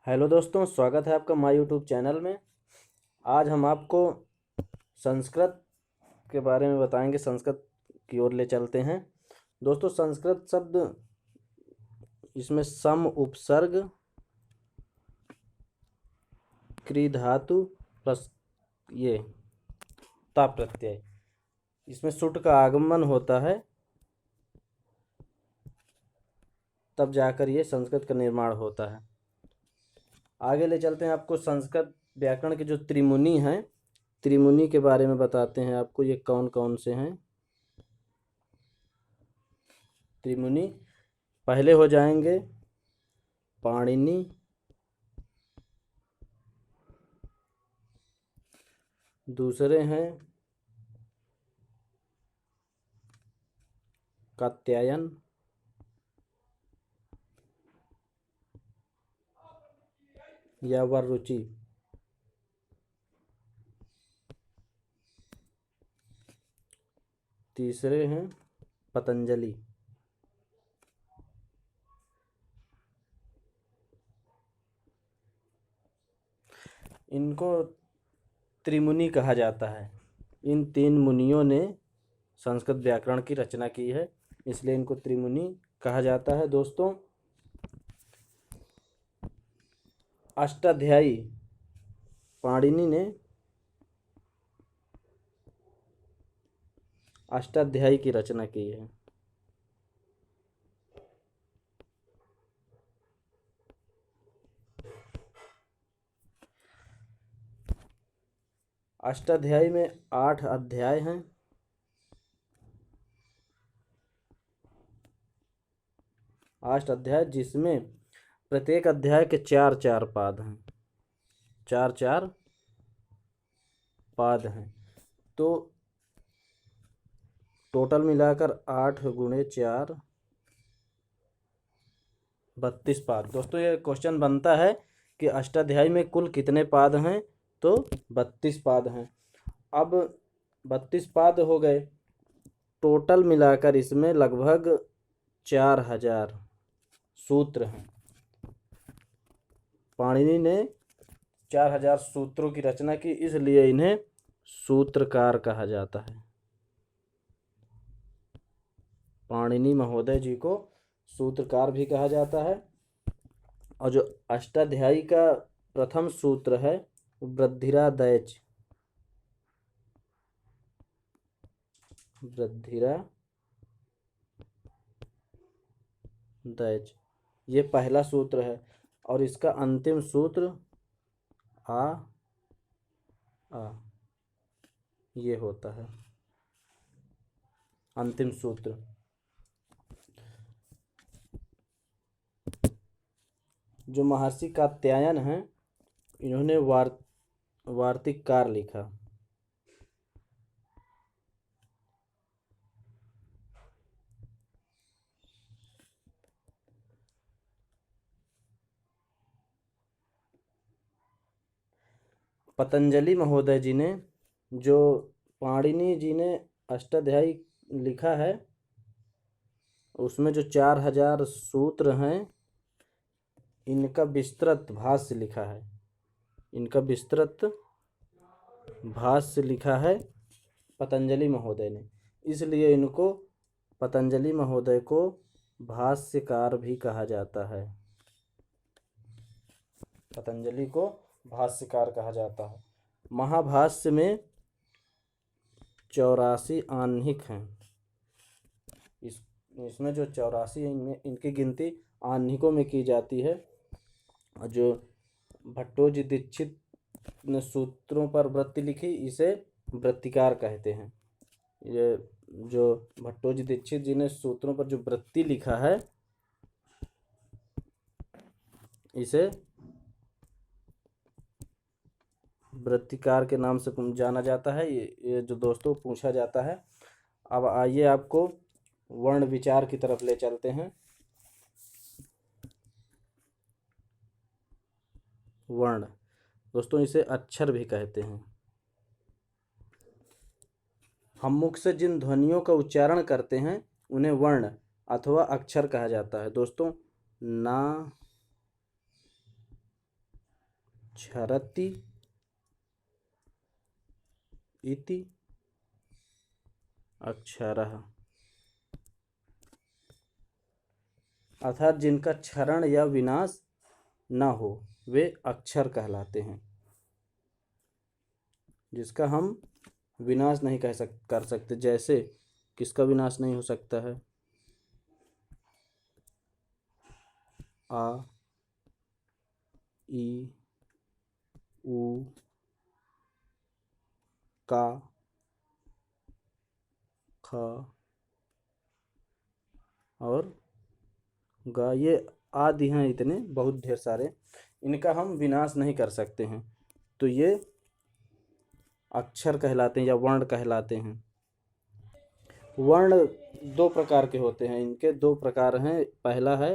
Hello दोस्तों, स्वागत है आपका माय यूट्यूब चैनल में। आज हम आपको संस्कृत के बारे में बताएंगे। संस्कृत की ओर ले चलते हैं। दोस्तों, संस्कृत शब्द इसमें सम उपसर्ग क्री धातु प्लस ये ता प्रत्यय, इसमें सुट का आगमन होता है, तब जाकर ये संस्कृत का निर्माण होता है। आगे ले चलते हैं। आपको संस्कृत व्याकरण के जो त्रिमुनि हैं, त्रिमुनि के बारे में बताते हैं आपको। ये कौन कौन से हैं त्रिमुनि? पहले हो जाएंगे पाणिनि, दूसरे हैं कात्यायन, या वररुचि, तीसरे हैं पतंजलि। इनको त्रिमुनि कहा जाता है। इन तीन मुनियों ने संस्कृत व्याकरण की रचना की है, इसलिए इनको त्रिमुनि कहा जाता है। दोस्तों, अष्टाध्यायी पाणिनि ने अष्टाध्यायी की रचना की है। अष्टाध्यायी में 8 अध्याय हैं। 8 अध्याय, जिसमें प्रत्येक अध्याय के 4-4 पाद हैं। 4-4 पाद हैं, तो टोटल मिलाकर 8 × 4 32 पाद। दोस्तों, ये क्वेश्चन बनता है कि अष्टाध्यायी में कुल कितने पाद हैं, तो 32 पाद हैं। अब 32 पाद हो गए, टोटल मिलाकर इसमें लगभग 4000 सूत्र हैं। पाणिनि ने 4000 सूत्रों की रचना की, इसलिए इन्हें सूत्रकार कहा जाता है। पाणिनि महोदय जी को सूत्रकार भी कहा जाता है। और जो अष्टाध्यायी का प्रथम सूत्र है वृद्धिरादैच, वृद्धिरादैच, ये पहला सूत्र है। और इसका अंतिम सूत्र आ आ ये होता है अंतिम सूत्र। जो महर्षि कात्यायन हैं, इन्होंने वार्तिककार लिखा। पतंजलि महोदय जी ने, जो पाणिनि जी ने अष्टाध्यायी लिखा है, उसमें जो 4000 सूत्र हैं, इनका विस्तृत भाष्य लिखा है। इनका विस्तृत भाष्य लिखा है पतंजलि महोदय ने, इसलिए इनको पतंजलि महोदय को भाष्यकार भी कहा जाता है। पतंजलि को भाष्यकार कहा जाता है। महाभाष्य में 84 आह्निक हैं। इसमें जो 84 हैं, इनकी गिनती आह्निकों में की जाती है। और जो भट्टोजी दीक्षित ने सूत्रों पर वृत्ति लिखी, इसे वृत्तिकार कहते हैं। ये जो भट्टोजी दीक्षित जी ने सूत्रों पर जो वृत्ति लिखा है, इसे वृत्तिकार के नाम से जाना जाता है। ये जो दोस्तों पूछा जाता है। अब आइए आपको वर्ण विचार की तरफ ले चलते हैं। वर्ण, दोस्तों, इसे अक्षर भी कहते हैं। हम मुख से जिन ध्वनियों का उच्चारण करते हैं, उन्हें वर्ण अथवा अक्षर कहा जाता है। दोस्तों, ना, क्षरति इति अक्षरः, अर्थात जिनका क्षरण या विनाश ना हो वे अक्षर कहलाते हैं। जिसका हम विनाश नहीं कर सकते, जैसे किसका विनाश नहीं हो सकता है? आ, ई, उ, का, ख और गा, ये आदि हैं, इतने बहुत ढेर सारे, इनका हम विनाश नहीं कर सकते हैं, तो ये अक्षर कहलाते हैं या वर्ण कहलाते हैं। वर्ण दो प्रकार के होते हैं, इनके दो प्रकार हैं। पहला है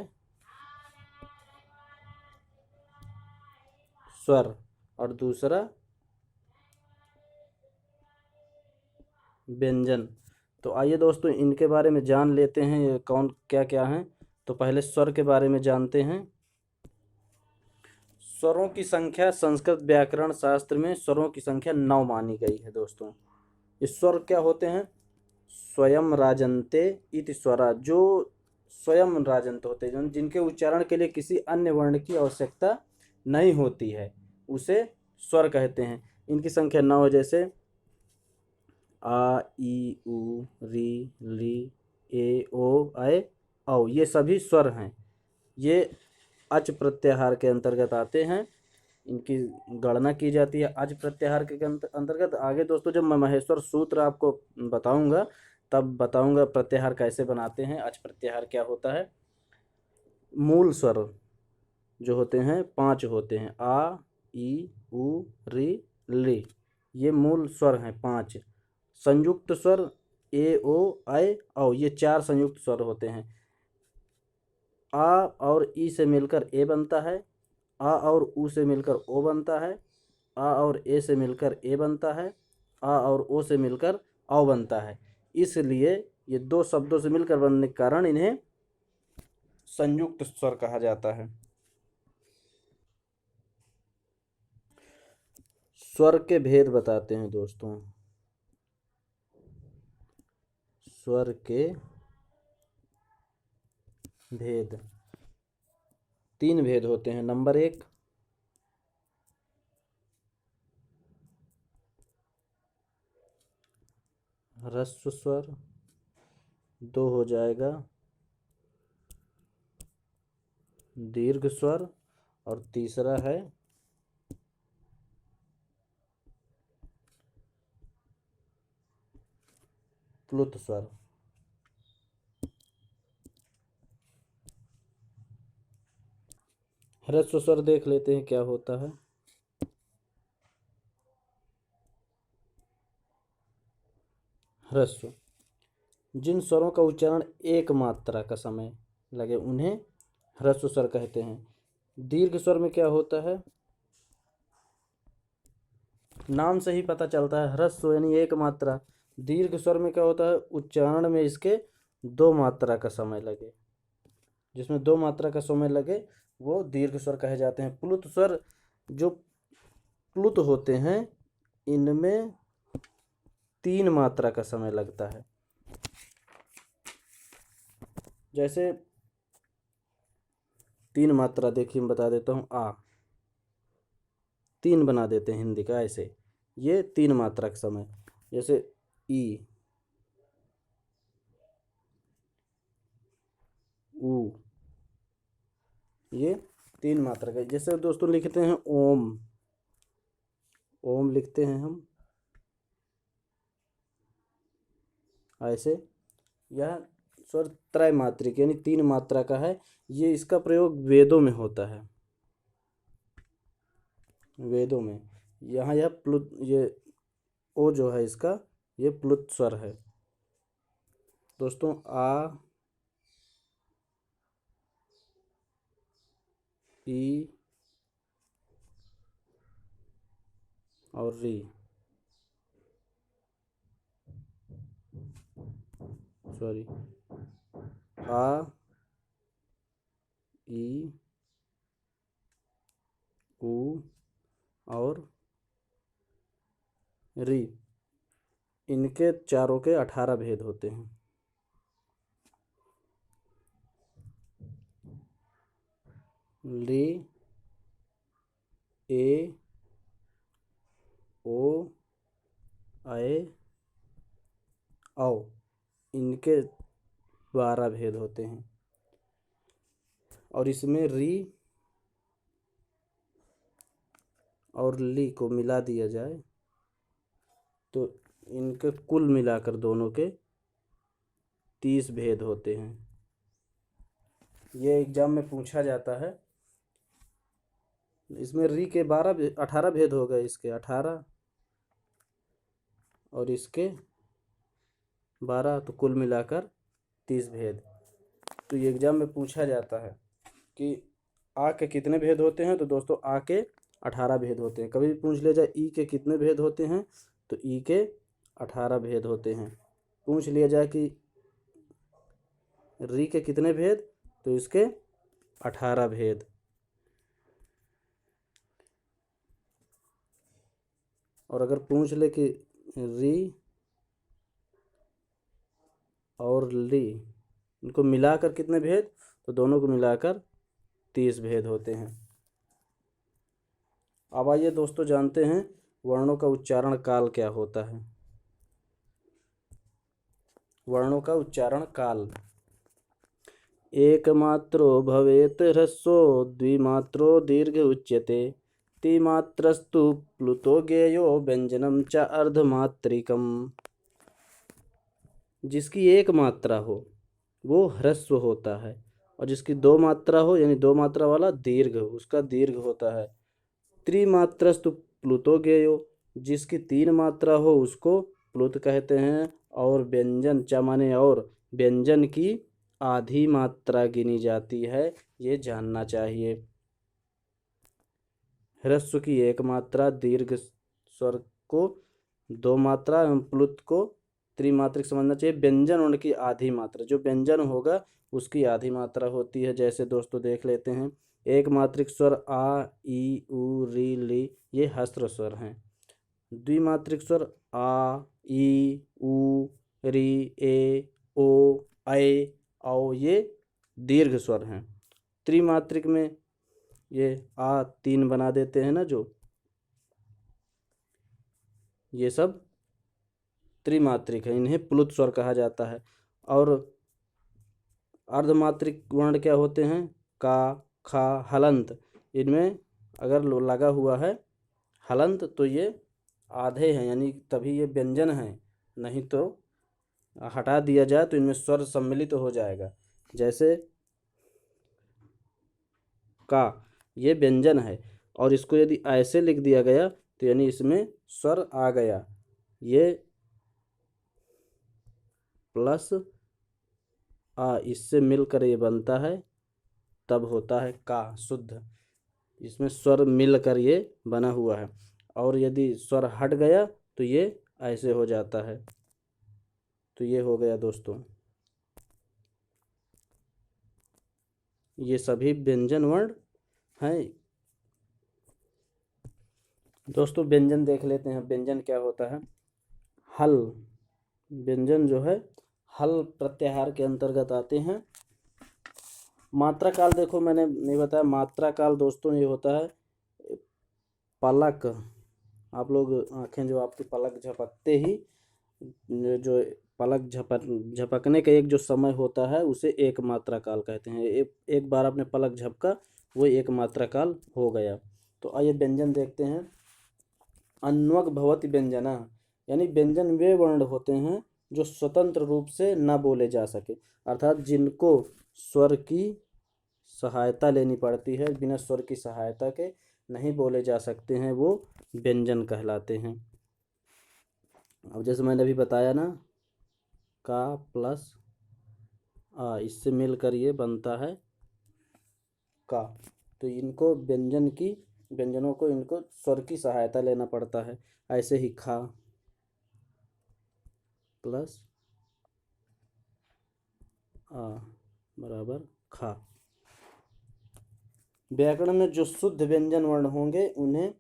स्वर और दूसरा व्यंजन। तो आइए दोस्तों इनके बारे में जान लेते हैं, ये कौन क्या क्या हैं। तो पहले स्वर के बारे में जानते हैं। स्वरों की संख्या संस्कृत व्याकरण शास्त्र में स्वरों की संख्या 9 मानी गई है दोस्तों। ये स्वर क्या होते हैं? स्वयं राजन्ते इति स्वरा, जो स्वयं राजंत होते हैं, जिनके उच्चारण के लिए किसी अन्य वर्ण की आवश्यकता नहीं होती है, उसे स्वर कहते हैं। इनकी संख्या 9 है, जैसे आ, ई, उ, री, ली, ए, ओ, ऐ, औ, ये सभी स्वर हैं। ये अच प्रत्याहार के अंतर्गत आते हैं, इनकी गणना की जाती है अच प्रत्याहार के अंतर्गत। आगे दोस्तों जब मैं महेश्वर सूत्र आपको बताऊंगा तब बताऊंगा प्रत्याहार कैसे बनाते हैं, अच प्रत्याहार क्या होता है। मूल स्वर जो होते हैं 5 होते हैं, आ, ई, उ, री, ली, ये मूल स्वर हैं 5। संयुक्त स्वर ए, ओ, ऐ, औ, ये 4 संयुक्त स्वर होते हैं। आ और ई से मिलकर ए बनता है, आ और उ से मिलकर ओ बनता है, आ और ए से मिलकर ए बनता है, आ और ओ से मिलकर औ बनता है। इसलिए ये दो शब्दों से मिलकर बनने के कारण इन्हें संयुक्त स्वर कहा जाता है। स्वर के भेद बताते हैं दोस्तों। स्वर के भेद 3 भेद होते हैं। नंबर 1 ह्रस्व स्वर, 2 हो जाएगा दीर्घ स्वर और तीसरा है प्लुत स्वर। ह्रस्व स्वर देख लेते हैं क्या होता है। ह्रस्व, जिन स्वरों का उच्चारण एक मात्रा का समय लगे उन्हें ह्रस्व स्वर कहते हैं। दीर्घ स्वर में क्या होता है, नाम से ही पता चलता है, ह्रस्व यानी एक मात्रा। दीर्घ स्वर में क्या होता है, उच्चारण में इसके 2 मात्रा का समय लगे, जिसमें 2 मात्रा का समय लगे वो दीर्घ स्वर कहे जाते हैं। प्लुत स्वर, जो प्लुत होते हैं इनमें 3 मात्रा का समय लगता है। जैसे 3 मात्रा देखिए मैं बता देता हूँ, आ 3 बना देते हैं हिंदी का, ऐसे ये 3 मात्रा का समय। जैसे ई, उ, ये 3 मात्रा का। जैसे दोस्तों लिखते हैं ओम, ओम लिखते हैं हम ऐसे। यह स्वर त्रैमात्रिक यानी 3 मात्रा का है। ये इसका प्रयोग वेदों में होता है, वेदों में। यहाँ यह प्लुत, ये ओ जो है इसका ये प्लुत स्वर है दोस्तों। आ, ई और री, सॉरी, आ, ई, उ और री, इनके चारों के 18 भेद होते हैं। ली, ए, ओ, आए, आओ, इनके 12 भेद होते हैं। और इसमें री और ली को मिला दिया जाए तो इनके कुल मिलाकर दोनों के 30 भेद होते हैं। ये एग्जाम में पूछा जाता है। इसमें री के 18 भेद हो गए, इसके 18 और इसके 12, तो कुल मिलाकर 30 भेद। तो ये एग्जाम में पूछा जाता है कि आ के कितने भेद होते हैं, तो दोस्तों आ के 18 भेद होते हैं। कभी भी पूछ लिया जाए ई के कितने भेद होते हैं, तो ई के 18 भेद होते हैं। पूछ लिया जाए कि री के कितने भेद, तो इसके 18 भेद। और अगर पूछ ले कि री और ली इनको मिलाकर कितने भेद, तो दोनों को मिलाकर 30 भेद होते हैं। अब आइए दोस्तों जानते हैं वर्णों का उच्चारण काल क्या होता है। वर्णों का उच्चारण काल। एकमात्रो भवेत् ह्रस्वो द्विमात्रो दीर्घ उच्यते तिमात्रस्तु प्लुतो ज्ञेयो व्यंजनम च अर्धमात्रिकम। जिसकी एक मात्रा हो वो ह्रस्व होता है, और जिसकी 2 मात्रा हो यानी 2 मात्रा वाला दीर्घ, उसका दीर्घ होता है। त्रिमात्रस्तु प्लुतो ज्ञेयो, जिसकी 3 मात्रा हो उसको प्लुत कहते हैं। और व्यंजन च माने और व्यंजन की आधी मात्रा गिनी जाती है, ये जानना चाहिए। ह्रस्व की 1 मात्रा, दीर्घ स्वर को 2 मात्रा एवं प्लुत को त्रिमात्रिक समझना चाहिए। व्यंजन उनकी आधी मात्रा, जो व्यंजन होगा उसकी आधी मात्रा होती है। जैसे दोस्तों देख लेते हैं, एक मात्रिक स्वर आ, ई, उ, री, ली, ये हस्र स्वर हैं। द्विमात्रिक स्वर आ, ई, उ, री, ए, ओ, ऐ, औ, ये दीर्घ स्वर हैं। त्रिमात्रिक में ये आ 3 बना देते हैं ना, जो ये सब त्रिमात्रिक है, इन्हें प्लुत स्वर कहा जाता है। और अर्धमात्रिक वर्ण क्या होते हैं, का, खा, हलंत। इनमें अगर लगा हुआ है हलंत तो ये आधे हैं, यानी तभी ये व्यंजन हैं, नहीं तो हटा दिया जाए तो इनमें स्वर सम्मिलित हो जाएगा। जैसे का, ये व्यंजन है, और इसको यदि ऐसे लिख दिया गया तो यानी इसमें स्वर आ गया। ये प्लस आ, इससे मिलकर ये बनता है, तब होता है का शुद्ध। इसमें स्वर मिलकर ये बना हुआ है, और यदि स्वर हट गया तो ये ऐसे हो जाता है। तो ये हो गया दोस्तों, ये सभी व्यंजन वर्ण हैं। दोस्तों व्यंजन देख लेते हैं, व्यंजन क्या होता है। हल, व्यंजन जो है हल प्रत्याहार के अंतर्गत आते हैं। मात्रा काल देखो मैंने नहीं बताया, मात्रा काल दोस्तों ये होता है पलक, आप लोग आंखें जो आपकी पलक झपकते ही, जो पलक झपकने का एक जो समय होता है उसे एक मात्रा काल कहते हैं। एक बार आपने पलक झपका, वो एक मात्रा काल हो गया। तो आइए व्यंजन देखते हैं। अन्वग भवति व्यंजना, यानी व्यंजन वे वर्ण होते हैं जो स्वतंत्र रूप से न बोले जा सके, अर्थात जिनको स्वर की सहायता लेनी पड़ती है, बिना स्वर की सहायता के नहीं बोले जा सकते हैं, वो व्यंजन कहलाते हैं। अब जैसे मैंने अभी बताया ना, का प्लस आ, इससे मिलकर ये बनता है का। तो इनको व्यंजनों को इनको स्वर की सहायता लेना पड़ता है। ऐसे ही खा प्लस आ बराबर खा। व्याकरण में जो शुद्ध व्यंजन वर्ण होंगे उन्हें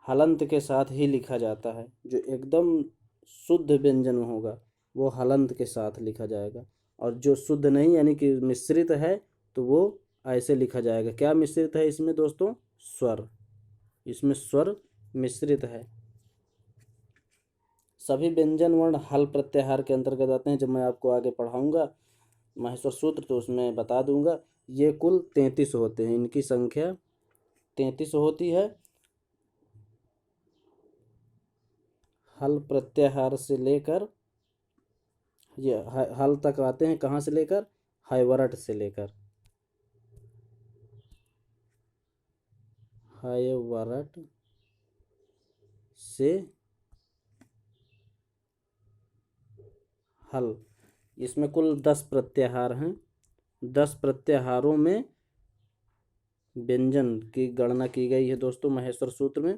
हलंत के साथ ही लिखा जाता है। जो एकदम शुद्ध व्यंजन होगा वो हलंत के साथ लिखा जाएगा, और जो शुद्ध नहीं यानी कि मिश्रित है तो वो ऐसे लिखा जाएगा। क्या मिश्रित है इसमें दोस्तों? स्वर। इसमें स्वर मिश्रित है। सभी व्यंजन वर्ण हल प्रत्याहार के अंतर्गत आते हैं। जब मैं आपको आगे पढ़ाऊंगा माहेश्वर सूत्र तो उसमें बता दूंगा। ये कुल 33 होते हैं, इनकी संख्या 33 होती है। हल प्रत्याहार से लेकर ये हल तक आते हैं। कहाँ से लेकर? हायवरट से लेकर। हायवरट से हल। इसमें कुल 10 प्रत्याहार हैं। 10 प्रत्याहारों में व्यंजन की गणना की गई है दोस्तों माहेश्वर सूत्र में।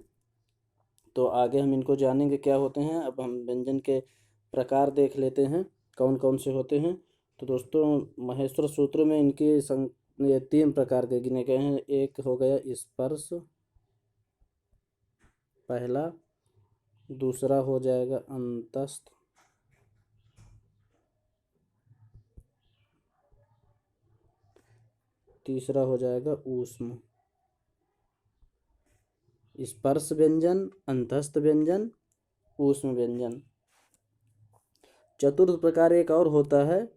तो आगे हम इनको जानेंगे क्या होते हैं। अब हम व्यंजन के प्रकार देख लेते हैं कौन कौन से होते हैं। तो दोस्तों माहेश्वर सूत्र में इनके ये 3 प्रकार के गिने गए हैं। एक हो गया स्पर्श, पहला। दूसरा हो जाएगा अंतस्थ, तीसरा हो जाएगा ऊष्म। स्पर्श व्यंजन, अंतस्थ व्यंजन, ऊष्म व्यंजन। चतुर्थ प्रकार एक और होता है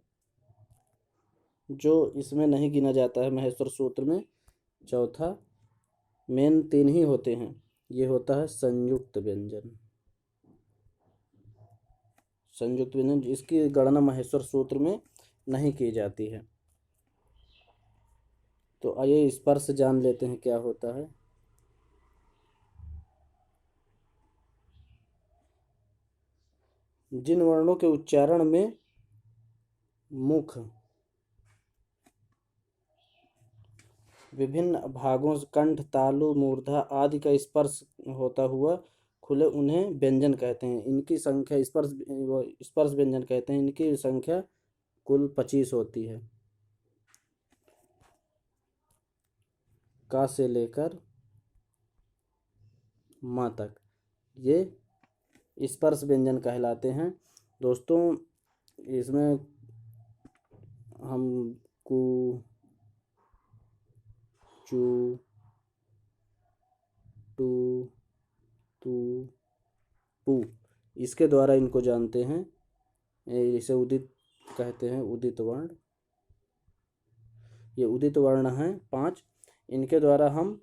जो इसमें नहीं गिना जाता है माहेश्वर सूत्र में। चौथा, मेन 3 ही होते हैं। ये होता है संयुक्त व्यंजन। संयुक्त व्यंजन इसकी गणना माहेश्वर सूत्र में नहीं की जाती है। तो आइए स्पर्श जान लेते हैं क्या होता है। जिन वर्णों के उच्चारण में मुख विभिन्न भागों से कंठ, तालु, मूर्धा आदि का स्पर्श होता हुआ खुले उन्हें व्यंजन कहते हैं। इनकी संख्या स्पर्श व्यंजन कहते हैं। इनकी संख्या कुल 25 होती है। का से लेकर माँ तक ये स्पर्श व्यंजन कहलाते हैं। दोस्तों इसमें हम कु, चू, टू, तू, पू इसके द्वारा इनको जानते हैं। इसे उदित कहते हैं, उदित वर्ण। ये उदित वर्ण हैं 5। इनके द्वारा हम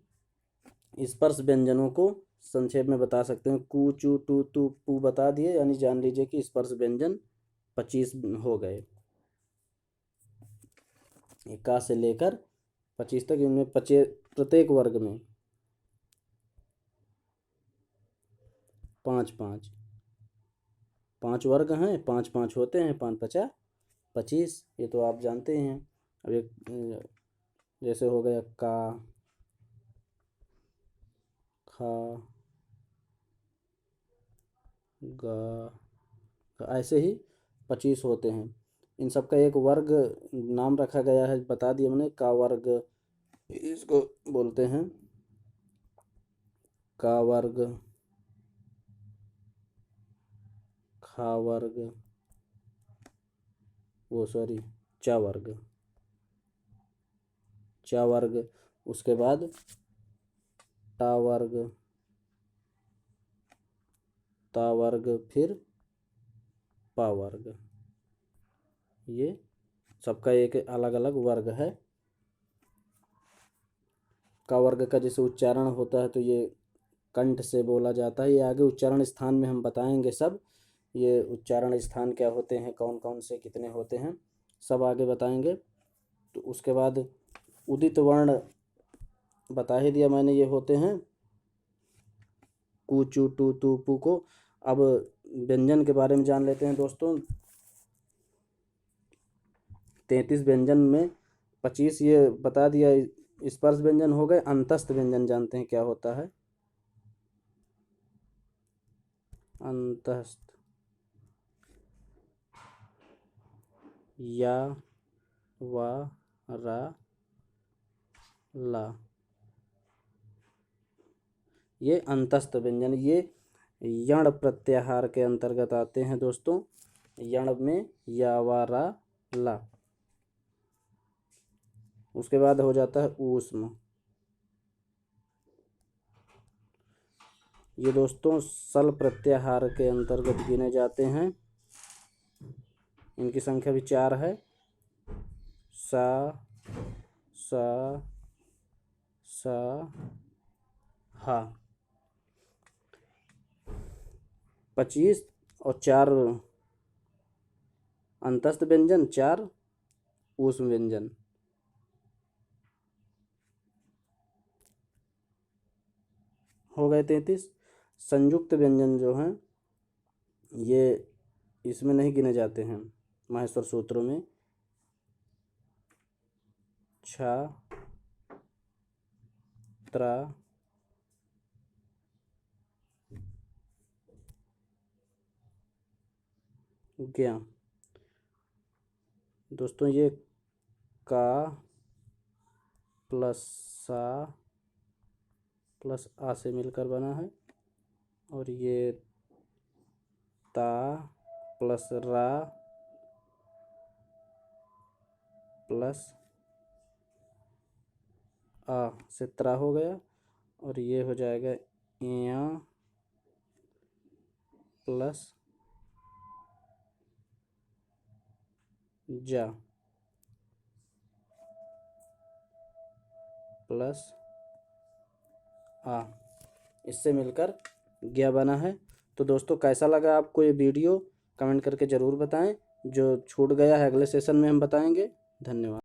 स्पर्श व्यंजनों को संक्षेप में बता सकते हैं। कु, चू, टू, तू, पू बता दिए, यानी जान लीजिए कि स्पर्श व्यंजन 25 हो गए। का से लेकर 25 तक। इनमें प्रत्येक वर्ग में 5 5 वर्ग हैं। 5 5 होते हैं। 5 5 25। ये तो आप जानते हैं। अब एक जैसे हो गया का, खा, गा, ऐसे ही 25 होते हैं। इन सब का एक वर्ग नाम रखा गया है, बता दिया मैंने। का वर्ग इसको बोलते हैं। का वर्ग, खा वर्ग, वो सॉरी चा वर्ग, चा वर्ग। उसके बाद टा वर्ग, ता वर्ग, फिर पा वर्ग। ये सबका एक अलग अलग वर्ग है। का वर्ग का जैसे उच्चारण होता है तो ये कंठ से बोला जाता है। ये आगे उच्चारण स्थान में हम बताएंगे सब। ये उच्चारण स्थान क्या होते हैं, कौन कौन से कितने होते हैं, सब आगे बताएंगे। तो उसके बाद उदित वर्ण बता ही दिया मैंने, ये होते हैं कु, चू, टू, तू, पू को। अब व्यंजन के बारे में जान लेते हैं दोस्तों। 33 व्यंजन में 25 ये बता दिया स्पर्श व्यंजन हो गए। अंतस्थ व्यंजन जानते हैं क्या होता है? अंतस्थ, या, वा, रा, ला। ये अंतस्थ व्यंजन, ये यण प्रत्याहार के अंतर्गत आते हैं दोस्तों। यण में या वा रा ला। उसके बाद हो जाता है ऊष्म। ये दोस्तों सल प्रत्याहार के अंतर्गत गिने जाते हैं। इनकी संख्या भी 4 है। सा सा सा हा। 25 और 4 अंतस्थ व्यंजन, 4 ऊष्म व्यंजन। हो गए 33। संयुक्त व्यंजन जो हैं ये इसमें नहीं गिने जाते हैं माहेश्वर सूत्रों में। छा त्रा ज्ञा। दोस्तों ये का प्लस सा प्लस आ से मिलकर बना है, और ये ता प्लस रा प्लस आ से त्रा हो गया, और ये हो जाएगा या प्लस जा प्लस आ, इससे मिलकर ज्ञा बना है। तो दोस्तों कैसा लगा आपको ये वीडियो, कमेंट करके ज़रूर बताएं। जो छूट गया है अगले सेशन में हम बताएंगे। धन्यवाद।